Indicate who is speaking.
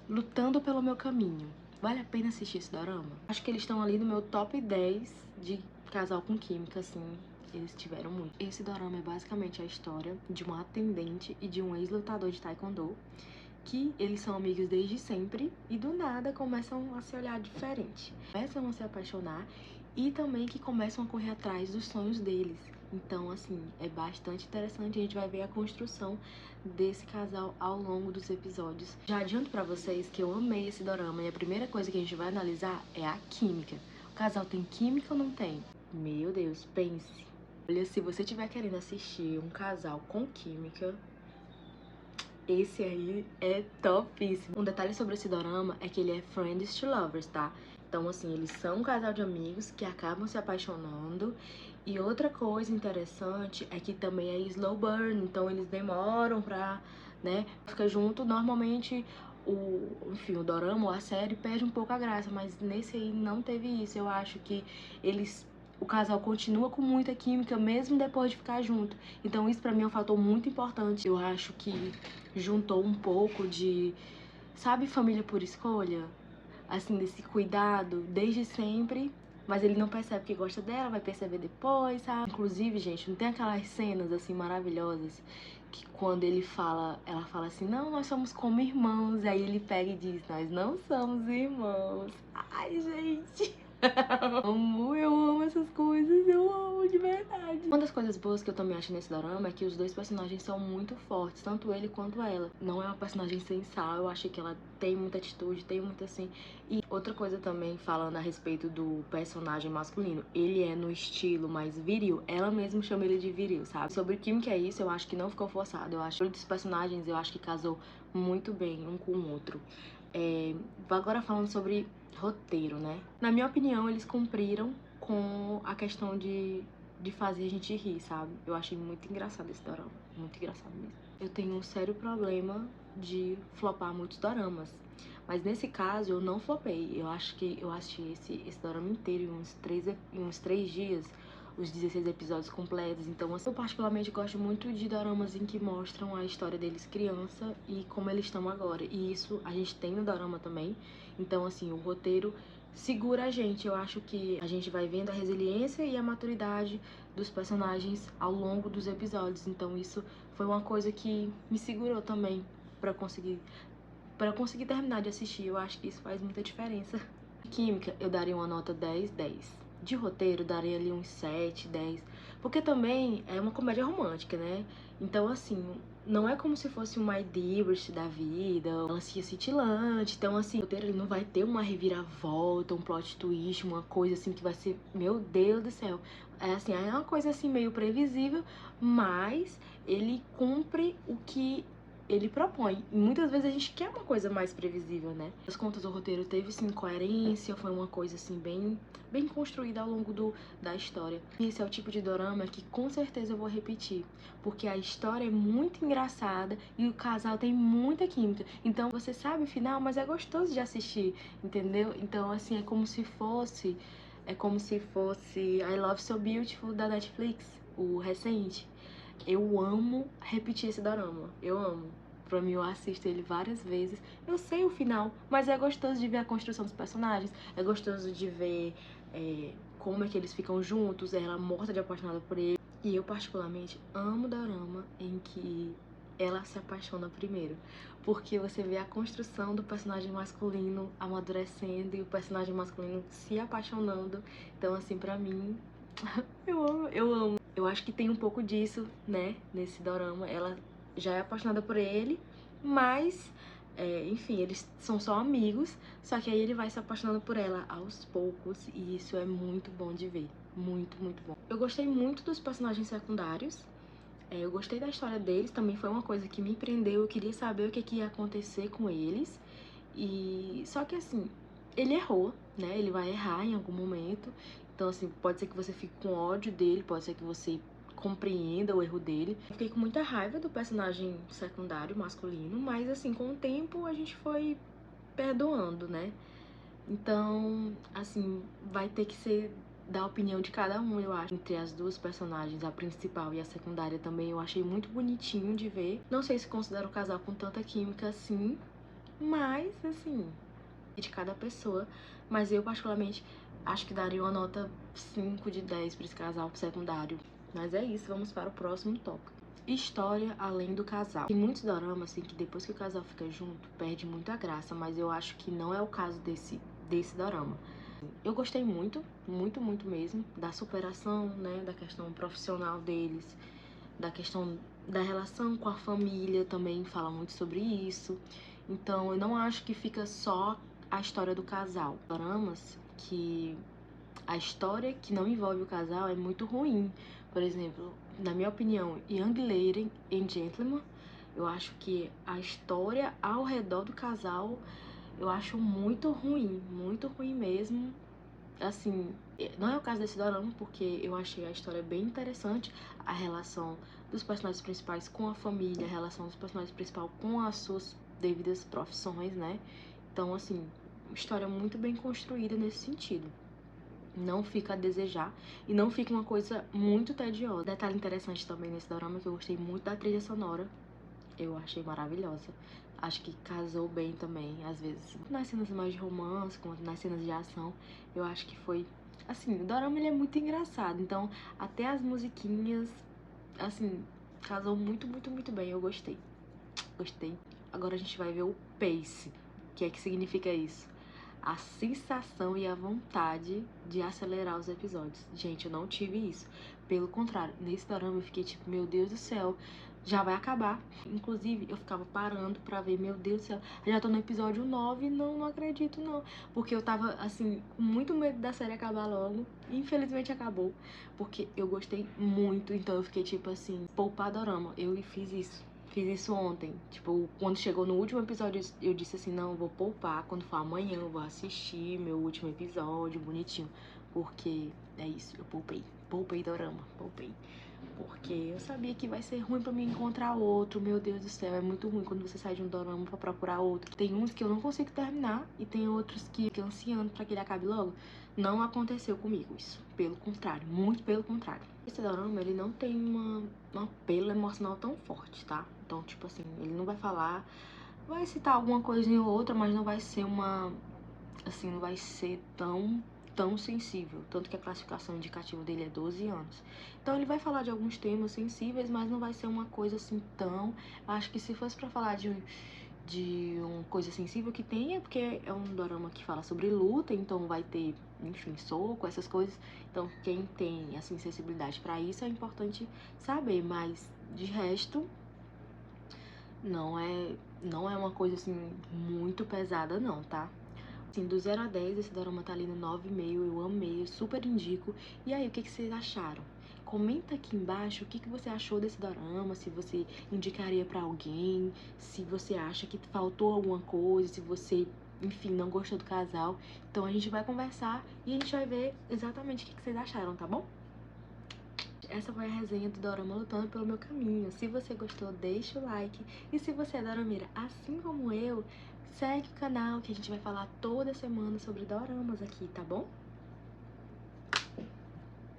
Speaker 1: Lutando pelo Meu Caminho. Vale a pena assistir esse dorama? Acho que eles estão ali no meu top 10 de casal com química, assim. Eles tiveram muito. Esse dorama é basicamente a história de uma atendente e de um ex-lutador de taekwondo, que eles são amigos desde sempre e do nada começam a se olhar diferente. Começam a se apaixonar e também que começam a correr atrás dos sonhos deles. Então, assim, é bastante interessante. A gente vai ver a construção desse casal ao longo dos episódios. Já adianto pra vocês que eu amei esse dorama e a primeira coisa que a gente vai analisar é a química. O casal tem química ou não tem? Meu Deus, pense. Olha, se você estiver querendo assistir um casal com química, esse aí é topíssimo. Um detalhe sobre esse dorama é que ele é friends to lovers, tá? Então, assim, eles são um casal de amigos que acabam se apaixonando. E outra coisa interessante é que também é slow burn, então eles demoram pra, né, ficar junto. Normalmente, enfim, o dorama ou a série perde um pouco a graça, mas nesse aí não teve isso. Eu acho que o casal continua com muita química mesmo depois de ficar junto. Então isso pra mim é um fator muito importante. Eu acho que juntou um pouco de, sabe, família por escolha? Assim, desse cuidado desde sempre, mas ele não percebe que gosta dela, vai perceber depois, sabe? Inclusive, gente, não tem aquelas cenas, assim, maravilhosas que quando ela fala assim, não, nós somos como irmãos, aí ele pega e diz, nós não somos irmãos. Ai, gente... eu amo essas coisas, eu amo de verdade. Uma das coisas boas que eu também acho nesse dorama é que os dois personagens são muito fortes, tanto ele quanto ela. Não é uma personagem sem sal, eu acho que ela tem muita atitude, tem muito assim. E outra coisa também, falando a respeito do personagem masculino, ele é no estilo mais viril, ela mesma chama ele de viril, sabe? Sobre o química é isso, eu acho que não ficou forçado, eu acho que os personagens, eu acho que casou muito bem um com o outro. Agora falando sobre roteiro, né? Na minha opinião, eles cumpriram com a questão de fazer a gente rir, sabe? Eu achei muito engraçado esse dorama, muito engraçado mesmo. Eu tenho um sério problema de flopar muitos doramas, mas nesse caso eu não flopei. Eu acho que eu assisti esse dorama inteiro em uns 3 dias, os 16 episódios completos. Então, assim, eu particularmente gosto muito de doramas em que mostram a história deles criança e como eles estão agora. E isso a gente tem no dorama também. Então, assim, o roteiro segura a gente. Eu acho que a gente vai vendo a resiliência e a maturidade dos personagens ao longo dos episódios. Então, isso foi uma coisa que me segurou também pra conseguir terminar de assistir. Eu acho que isso faz muita diferença. Química, eu daria uma nota 10/10. De roteiro, daria ali uns 7/10. Porque também é uma comédia romântica, né? Então, assim, não é como se fosse um My Dearest da vida, ela se cintilante. Então, assim, o roteiro ele não vai ter uma reviravolta, um plot twist, uma coisa assim que vai ser, meu Deus do céu. É assim, é uma coisa assim meio previsível, mas ele cumpre o que ele propõe. E muitas vezes a gente quer uma coisa mais previsível, né? As contas do roteiro teve sim coerência, foi uma coisa assim bem construída ao longo da história. E esse é o tipo de dorama que com certeza eu vou repetir, porque a história é muito engraçada e o casal tem muita química. Então você sabe o final, mas é gostoso de assistir, entendeu? Então assim, é como se fosse I Love So Beautiful da Netflix, o recente. Eu amo repetir esse dorama, eu amo. Pra mim, eu assisto ele várias vezes. Eu sei o final, mas é gostoso de ver a construção dos personagens. É gostoso de ver como é que eles ficam juntos, ela morta de apaixonada por ele. E eu, particularmente, amo dorama em que ela se apaixona primeiro. Porque você vê a construção do personagem masculino amadurecendo e o personagem masculino se apaixonando. Então, assim, pra mim, eu amo, eu amo. Eu acho que tem um pouco disso, né, nesse dorama. Ela já é apaixonada por ele, mas, enfim, eles são só amigos, só que aí ele vai se apaixonando por ela aos poucos, e isso é muito bom de ver. Muito, muito bom. Eu gostei muito dos personagens secundários, eu gostei da história deles, também foi uma coisa que me prendeu, eu queria saber o que ia acontecer com eles, e só que assim, ele errou, né, ele vai errar em algum momento, então assim, pode ser que você fique com ódio dele, pode ser que você compreenda o erro dele. Eu fiquei com muita raiva do personagem secundário masculino, mas assim, com o tempo a gente foi perdoando, né, então, assim, vai ter que ser da opinião de cada um, eu acho. Entre as duas personagens, a principal e a secundária também, eu achei muito bonitinho de ver. Não sei se considero um casal com tanta química assim, mas, assim, de cada pessoa. Mas eu, particularmente, acho que daria uma nota 5 de 10 pra esse casal secundário. Mas é isso, vamos para o próximo tópico. História além do casal. Tem muitos doramas, assim, que depois que o casal fica junto, perde muito a graça, mas eu acho que não é o caso desse dorama. Eu gostei muito, muito, muito mesmo, da superação, né, da questão profissional deles, da questão da relação com a família, também fala muito sobre isso. Então, eu não acho que fica só a história do casal. Doramas que a história que não envolve o casal é muito ruim. Por exemplo, na minha opinião, Young Lady and Gentleman, eu acho que a história ao redor do casal eu acho muito ruim mesmo. Assim, não é o caso desse dorama, porque eu achei a história bem interessante, a relação dos personagens principais com a família, a relação dos personagens principais com as suas devidas profissões, né? Então, assim, história muito bem construída nesse sentido. Não fica a desejar e não fica uma coisa muito tediosa. Detalhe interessante também nesse dorama que eu gostei muito da trilha sonora. Eu achei maravilhosa. Acho que casou bem também, às vezes. Nas cenas mais de romance, quanto nas cenas de ação, eu acho que foi... Assim, o dorama ele é muito engraçado, então até as musiquinhas, assim, casou muito, muito, muito bem. Eu gostei. Gostei. Agora a gente vai ver o pace. O que é que significa isso? A sensação e a vontade de acelerar os episódios. Gente, eu não tive isso. Pelo contrário, nesse dorama eu fiquei tipo, meu Deus do céu, já vai acabar. Inclusive, eu ficava parando pra ver, meu Deus do céu, já tô no episódio 9, não acredito não. Porque eu tava, assim, com muito medo da série acabar logo. Infelizmente acabou, porque eu gostei muito, então eu fiquei tipo assim, poupar dorama. Eu fiz isso. Fiz isso ontem. Tipo, quando chegou no último episódio, eu disse assim, não, eu vou poupar. Quando for amanhã, eu vou assistir meu último episódio, bonitinho. Porque é isso, eu poupei. Poupei dorama, poupei. Porque eu sabia que vai ser ruim pra mim encontrar outro. Meu Deus do céu, é muito ruim quando você sai de um dorama pra procurar outro. Tem uns que eu não consigo terminar e tem outros que ficam ansiando pra que ele acabe logo. Não aconteceu comigo isso. Pelo contrário, muito pelo contrário. Esse dorama, ele não tem um apelo emocional tão forte, tá? Então, tipo assim, ele não vai falar... Vai citar alguma coisinha ou outra, mas não vai ser uma... Assim, não vai ser tão sensível. Tanto que a classificação indicativa dele é 12 anos. Então ele vai falar de alguns temas sensíveis, mas não vai ser uma coisa assim tão... Acho que se fosse pra falar de uma coisa sensível que tem, é porque é um dorama que fala sobre luta, então vai ter, enfim, soco, essas coisas. Então quem tem, assim, sensibilidade pra isso é importante saber, mas de resto... Não é uma coisa, assim, muito pesada não, tá? Assim, do 0 a 10, esse dorama tá ali no 9,5, eu amei, eu super indico. E aí, o que vocês acharam? Comenta aqui embaixo o que você achou desse dorama, se você indicaria pra alguém, se você acha que faltou alguma coisa, se você, enfim, não gostou do casal. Então a gente vai conversar e a gente vai ver exatamente o que vocês acharam, tá bom? Essa foi a resenha do dorama Lutando pelo Meu Caminho. Se você gostou, deixa o like. E se você é dorameira, assim como eu, segue o canal que a gente vai falar toda semana sobre doramas aqui, tá bom?